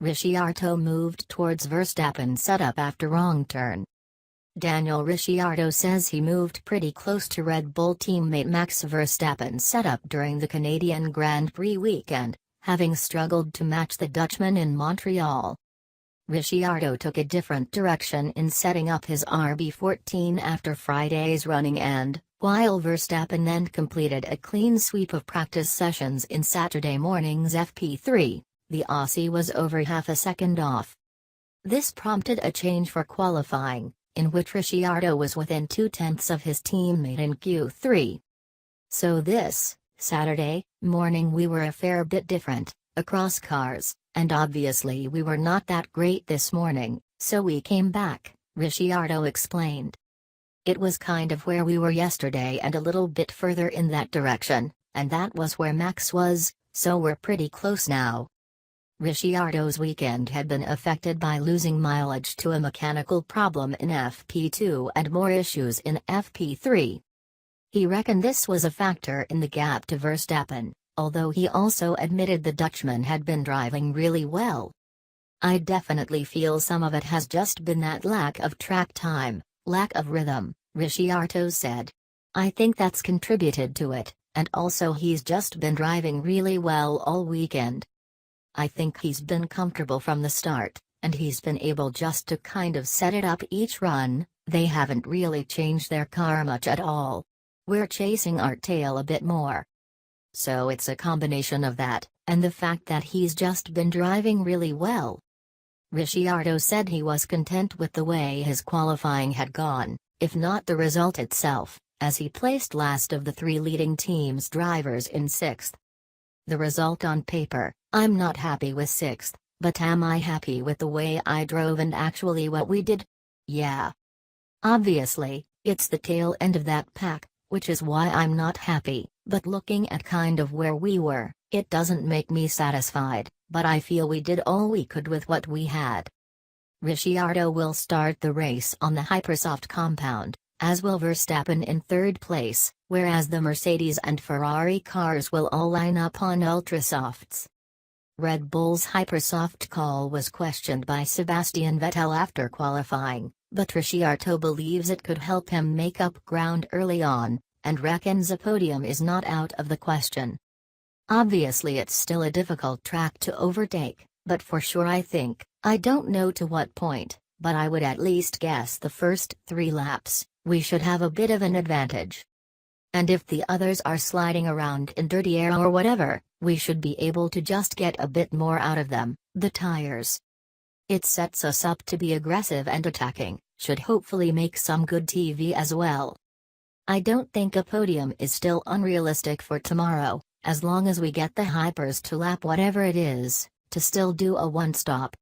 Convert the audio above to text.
Ricciardo moved towards Verstappen's setup after wrong turn. Daniel Ricciardo says he moved pretty close to Red Bull teammate Max Verstappen's setup during the Canadian Grand Prix weekend, having struggled to match the Dutchman in Montreal. Ricciardo took a different direction in setting up his RB14 after Friday's running end, while Verstappen then completed a clean sweep of practice sessions in Saturday morning's FP3. The Aussie was over half a second off. This prompted a change for qualifying, in which Ricciardo was within 0.2 of his teammate in Q3. So this Saturday morning we were a fair bit different, across cars, and obviously we were not that great this morning, so we came back, Ricciardo explained. It was kind of where we were yesterday and a little bit further in that direction, and that was where Max was, so we're pretty close now. Ricciardo's weekend had been affected by losing mileage to a mechanical problem in FP2 and more issues in FP3. He reckoned this was a factor in the gap to Verstappen, although he also admitted the Dutchman had been driving really well. I definitely feel some of it has just been that lack of track time, lack of rhythm, Ricciardo said. I think that's contributed to it, and also he's just been driving really well all weekend. I think he's been comfortable from the start, and he's been able just to kind of set it up each run. They haven't really changed their car much at all. We're chasing our tail a bit more. So it's a combination of that, and the fact that he's just been driving really well. Ricciardo said he was content with the way his qualifying had gone, if not the result itself, as he placed last of the three leading team's drivers in 6th. The result on paper, I'm not happy with 6th, but am I happy with the way I drove and actually what we did? Yeah. Obviously, it's the tail end of that pack, which is why I'm not happy, but looking at kind of where we were, it doesn't make me satisfied, but I feel we did all we could with what we had. Ricciardo will start the race on the Hypersoft compound, as will Verstappen in 3rd place, whereas the Mercedes and Ferrari cars will all line up on Ultrasofts. Red Bull's Hypersoft call was questioned by Sebastian Vettel after qualifying, but Ricciardo believes it could help him make up ground early on, and reckons a podium is not out of the question. Obviously it's still a difficult track to overtake, but for sure I don't know to what point, but I would at least guess the first 3 laps, we should have a bit of an advantage. And if the others are sliding around in dirty air or whatever, we should be able to just get a bit more out of them, the tires. It sets us up to be aggressive and attacking, should hopefully make some good TV as well. I don't think a podium is still unrealistic for tomorrow, as long as we get the Hypers to lap whatever it is, to still do a one stop.